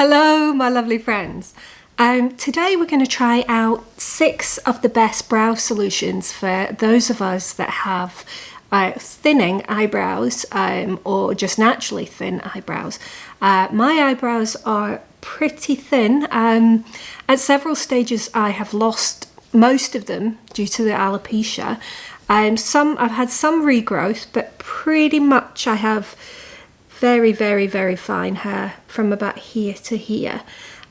Hello, my lovely friends. Today we're going to try out 6 of the best brow solutions for those of us that have thinning eyebrows or just naturally thin eyebrows. My eyebrows are pretty thin. At several stages I have lost most of them due to the alopecia. I've had some regrowth, but pretty much I have very, very, very fine hair from about here to here.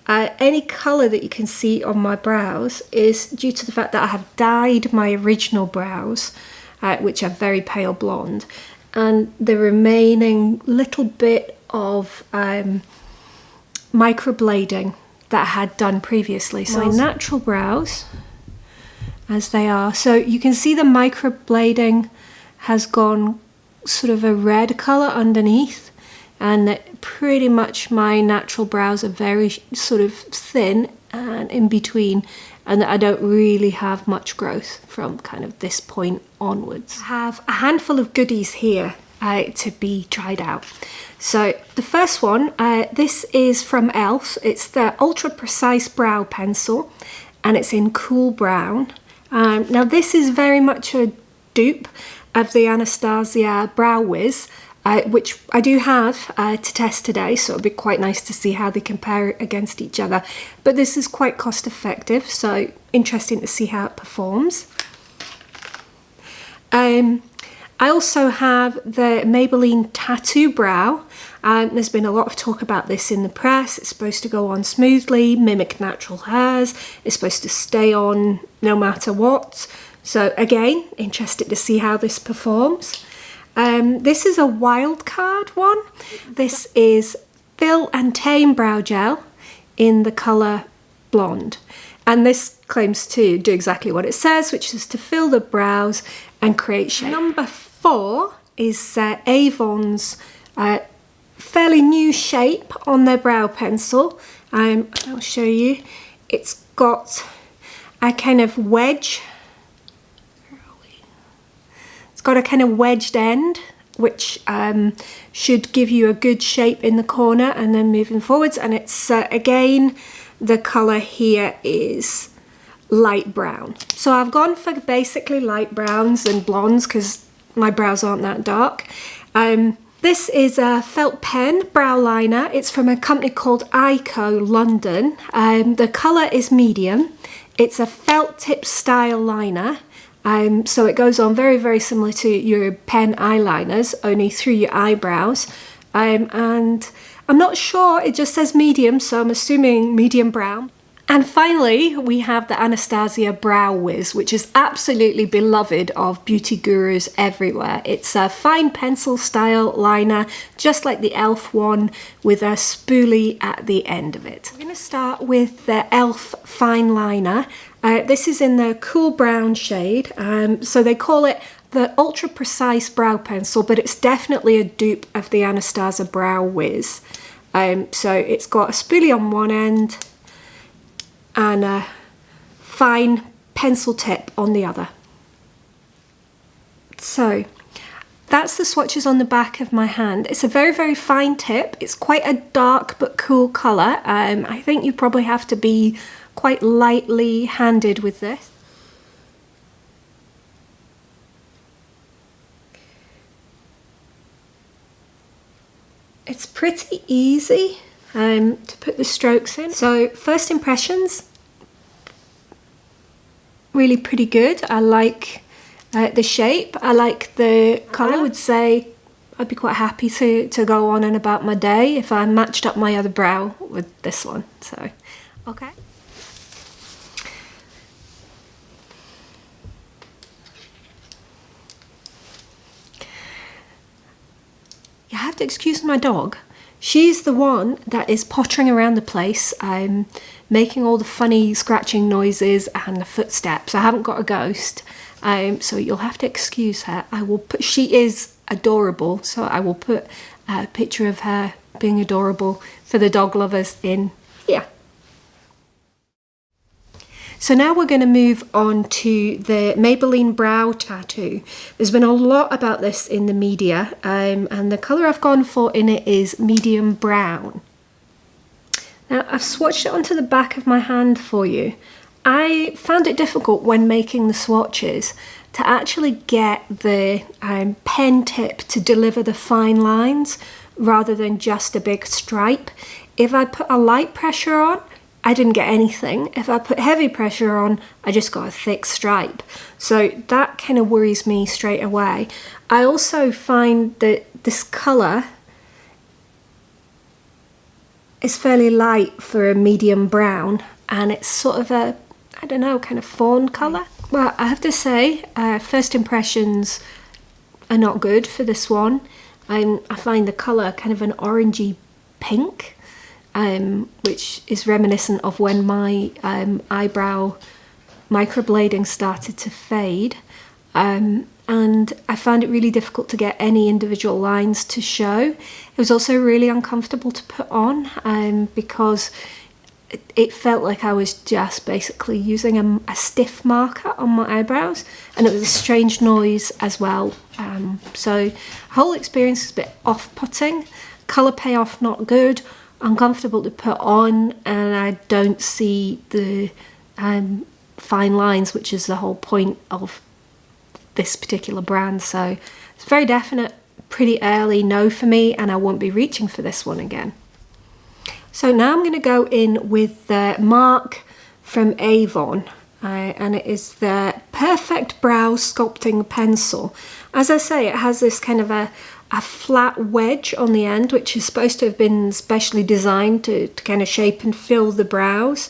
Any colour that you can see on my brows is due to the fact that I have dyed my original brows, which are very pale blonde, and the remaining little bit of microblading that I had done previously. So my natural brows, as they are, so you can see the microblading has gone sort of a red colour underneath, and pretty much my natural brows are very sort of thin and in between, and I don't really have much growth from kind of this point onwards. I have a handful of goodies here to be tried out. So the first one, this is from e.l.f. It's the Ultra Precise Brow Pencil, and it's in cool brown. Now this is very much a dupe of the Anastasia Brow Wiz, which I do have to test today, so it'll be quite nice to see how they compare against each other. But this is quite cost effective, so interesting to see how it performs. I also have the Maybelline Tattoo Brow. There's been a lot of talk about this in the press. It's supposed to go on smoothly, mimic natural hairs. It's supposed to stay on no matter what. So again, interested to see how this performs. This is a wild card one. This is Fill and Tame Brow Gel in the colour Blonde. And this claims to do exactly what it says, which is to fill the brows and create shape. Number 4 is Avon's fairly new shape on their brow pencil. I'll show you. It's got a kind of wedge. It's got a kind of wedged end, which should give you a good shape in the corner and then moving forwards. And it's, again, the colour here is light brown. So I've gone for basically light browns and blondes because my brows aren't that dark. This is a felt pen brow liner. It's from a company called Eyeko, London. The colour is medium. It's a felt tip style liner. So it goes on very, very similar to your pen eyeliners, only through your eyebrows. And I'm not sure, it just says medium, so I'm assuming medium brown. And finally, we have the Anastasia Brow Wiz, which is absolutely beloved of beauty gurus everywhere. It's a fine pencil style liner, just like the e.l.f. one, with a spoolie at the end of it. We're going to start with the e.l.f. fine liner. This is in the cool brown shade, so they call it the Ultra Precise Brow Pencil, but it's definitely a dupe of the Anastasia Brow Wiz. So it's got a spoolie on one end and a fine pencil tip on the other. So that's the swatches on the back of my hand. It's a very, very fine tip. It's quite a dark but cool colour. I think you probably have to be quite lightly handed with this. It's pretty easy to put the strokes in. So first impressions, really pretty good. I like the shape. I like the colour. I would say I'd be quite happy to go on and about my day if I matched up my other brow with this one. So, okay. You have to excuse my dog. She's the one that is pottering around the place, making all the funny scratching noises and the footsteps. I haven't got a ghost, so you'll have to excuse her. She is adorable, so I will put a picture of her being adorable for the dog lovers in here. So now we're going to move on to the Maybelline Brow Tattoo. There's been a lot about this in the media, and the colour I've gone for in it is medium brown. Now I've swatched it onto the back of my hand for you. I found it difficult when making the swatches to actually get the pen tip to deliver the fine lines rather than just a big stripe. If I put a light pressure on, I didn't get anything. If I put heavy pressure on, I just got a thick stripe. So that kind of worries me straight away. I also find that this colour is fairly light for a medium brown, and it's sort of a, I don't know, kind of fawn colour. Well, I have to say, first impressions are not good for this one. I find the colour kind of an orangey pink, which is reminiscent of when my eyebrow microblading started to fade. And I found it really difficult to get any individual lines to show. It was also really uncomfortable to put on because it felt like I was just basically using a stiff marker on my eyebrows, and it was a strange noise as well. So the whole experience is a bit off-putting. Colour payoff not good, uncomfortable to put on, and I don't see the fine lines, which is the whole point of this particular brand. So it's very definite, pretty early no for me, and I won't be reaching for this one again. So now I'm going to go in with the Mark from Avon, and it is the Perfect Brow Sculpting Pencil. As I say, it has this kind of a flat wedge on the end, which is supposed to have been specially designed to kind of shape and fill the brows.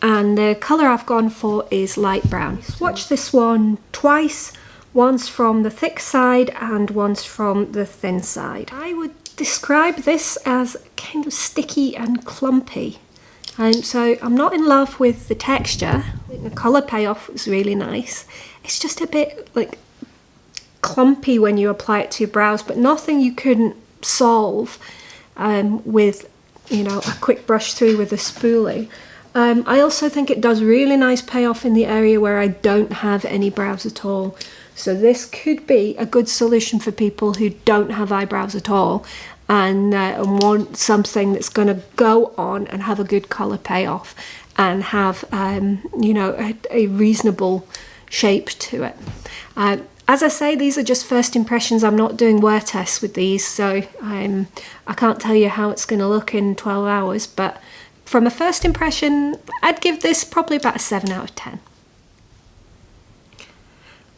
And the colour I've gone for is light brown. Swatch this one twice, once from the thick side and once from the thin side. I would describe this as kind of sticky and clumpy. So I'm not in love with the texture. The colour payoff was really nice. It's just a bit like clumpy when you apply it to your brows, but nothing you couldn't solve with, you know, a quick brush through with a spoolie. I also think it does really nice payoff in the area where I don't have any brows at all. So this could be a good solution for people who don't have eyebrows at all and want something that's going to go on and have a good colour payoff and have, you know, a reasonable shape to it. As I say, these are just first impressions. I'm not doing wear tests with these, so I can't tell you how it's going to look in 12 hours, but from a first impression, I'd give this probably about a 7 out of 10.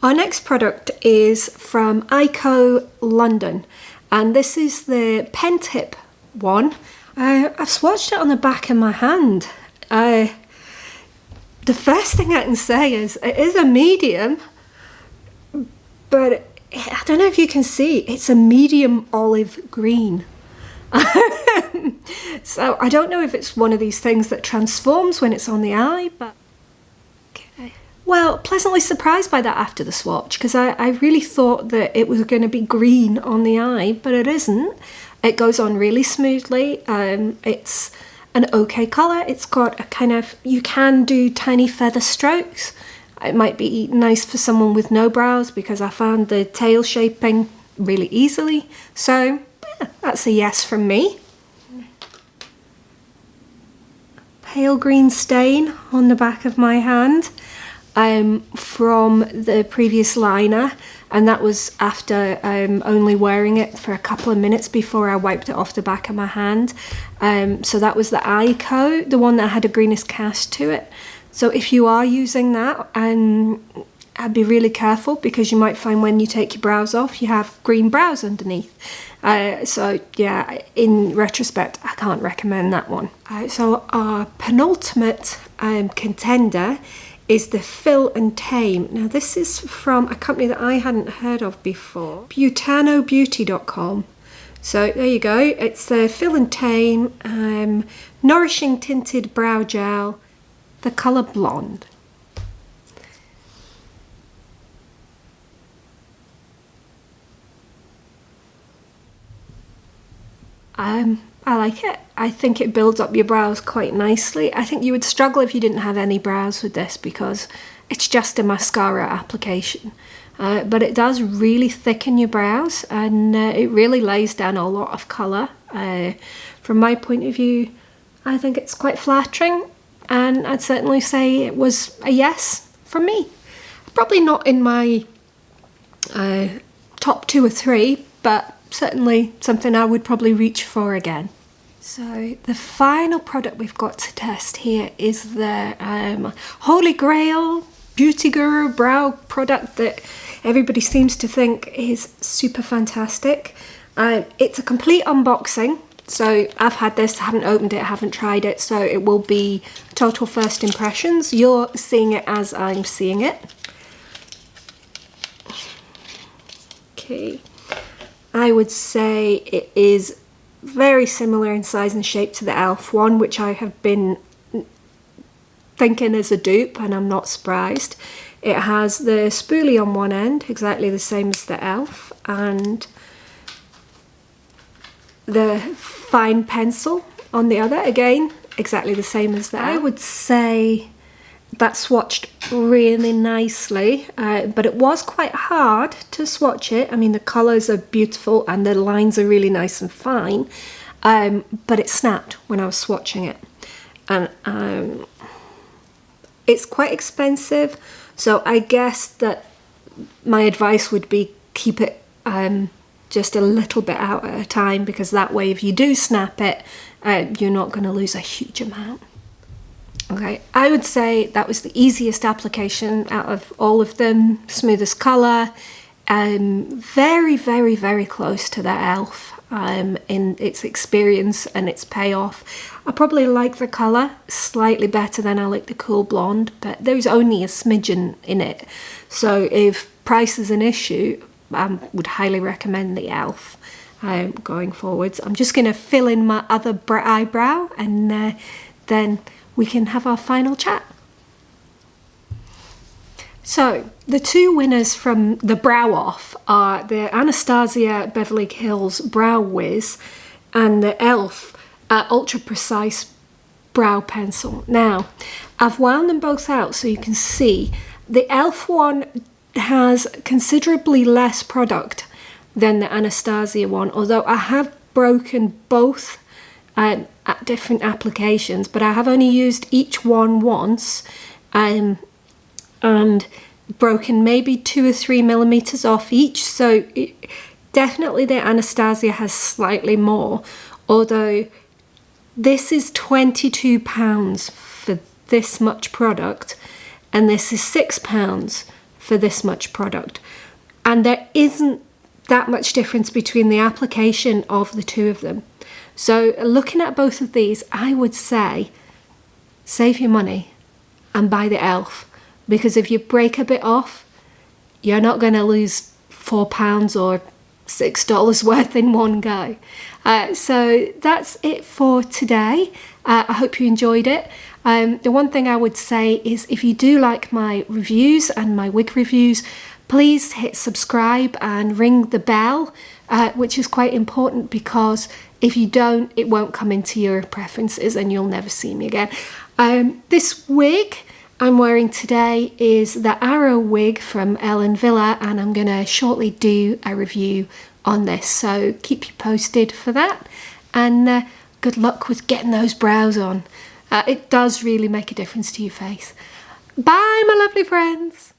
Our next product is from Eyeko London, and this is the pen tip one. I've swatched it on the back of my hand. The first thing I can say is it is a medium, but I don't know if you can see, it's a medium olive green. So I don't know if it's one of these things that transforms when it's on the eye, but okay. Well, pleasantly surprised by that after the swatch, because I really thought that it was going to be green on the eye, but it isn't. It goes on really smoothly. It's an okay colour. It's got a kind of, you can do tiny feather strokes. It might be nice for someone with no brows because I found the tail shaping really easily. So yeah, that's a yes from me. Pale green stain on the back of my hand from the previous liner, and that was after only wearing it for a couple of minutes before I wiped it off the back of my hand. So that was the Eyeko, the one that had a greenish cast to it. So if you are using that, I'd be really careful because you might find when you take your brows off, you have green brows underneath. So yeah, in retrospect, I can't recommend that one. So our penultimate contender is the Fill and Tame. Now this is from a company that I hadn't heard of before, butanobeauty.com. So there you go, it's the Fill and Tame Nourishing Tinted Brow Gel, the colour Blonde. I like it. I think it builds up your brows quite nicely. I think you would struggle if you didn't have any brows with this because it's just a mascara application. But it does really thicken your brows, and it really lays down a lot of colour. From my point of view, I think it's quite flattering, and I'd certainly say it was a yes from me. Probably not in my top 2 or 3, but certainly something I would probably reach for again. So the final product we've got to test here is the Holy Grail Beauty Guru brow product that everybody seems to think is super fantastic. It's a complete unboxing, so I've had this, haven't opened it, haven't tried it, so it will be total first impressions. You're seeing it as I'm seeing it. Okay, I would say it is very similar in size and shape to the e.l.f. one, which I have been thinking is a dupe, and I'm not surprised. It has the spoolie on one end, exactly the same as the e.l.f., and the fine pencil on the other, again, exactly the same as that. I would say that swatched really nicely, but it was quite hard to swatch it. I mean, the colours are beautiful and the lines are really nice and fine, but it snapped when I was swatching it. And it's quite expensive, so I guess that my advice would be keep it just a little bit out at a time, because that way if you do snap it, you're not going to lose a huge amount. Okay, I would say that was the easiest application out of all of them, smoothest colour, very, very, very close to the e.l.f. In its experience and its payoff. I probably like the colour slightly better than I like the Cool Blonde, but there's only a smidgen in it. So if price is an issue, I would highly recommend the e.l.f. Going forwards. I'm just going to fill in my other eyebrow, and then we can have our final chat. So the 2 winners from the Brow Off are the Anastasia Beverly Hills Brow Wiz and the e.l.f. Ultra Precise Brow Pencil. Now, I've wound them both out so you can see the e.l.f. one has considerably less product than the Anastasia one, although I have broken both at different applications, but I have only used each one once, and broken maybe 2 or 3 millimeters off each, so definitely the Anastasia has slightly more, although this is £22 for this much product, and this is £6 for this much product, and there isn't that much difference between the application of the 2 of them. So looking at both of these, I would say save your money and buy the e.l.f. because if you break a bit off, you're not going to lose £4 or $6 worth in one go. So that's it for today. I hope you enjoyed it. The one thing I would say is if you do like my reviews and my wig reviews, please hit subscribe and ring the bell, which is quite important because if you don't, it won't come into your preferences and you'll never see me again. This wig I'm wearing today is the Arrow wig from Ellen Villa, and I'm going to shortly do a review on this, so keep you posted for that, and good luck with getting those brows on. It does really make a difference to your face. Bye, my lovely friends.